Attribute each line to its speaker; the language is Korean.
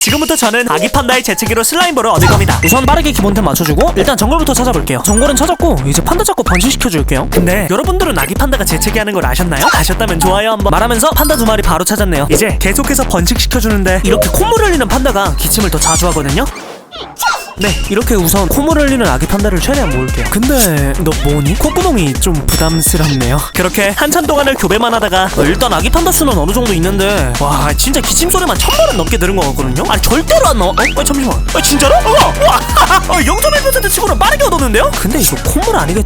Speaker 1: 지금부터 저는 아기 판다의 재채기로 슬라임볼을 얻을 겁니다. 우선 빠르게 기본템 맞춰주고 일단 정글부터 찾아볼게요. 정글은 찾았고 이제 판다 잡고 번식시켜줄게요. 근데 여러분들은 아기 판다가 재채기하는 걸 아셨나요? 아셨다면 좋아요 한번. 말하면서 판다 2마리 바로 찾았네요. 이제 계속해서 번식시켜주는데 이렇게 콧물 흘리는 판다가 기침을 더 자주 하거든요. 네, 이렇게 우선 콧물 흘리는 아기 판다를 최대한 모을게요. 근데 너 뭐니? 콧구멍이 좀 부담스럽네요. 그렇게 한참 동안을 교배만 하다가 일단 아기 판다 수는 어느 정도 있는데 와 진짜 기침 소리만 1000번은 넘게 들은 것 같거든요? 아니 절대로 안 나와. 잠시만. 진짜로? 와 0.1% 치고는 빠르게 얻었는데요? 근데 이거 콧물 아니겠지?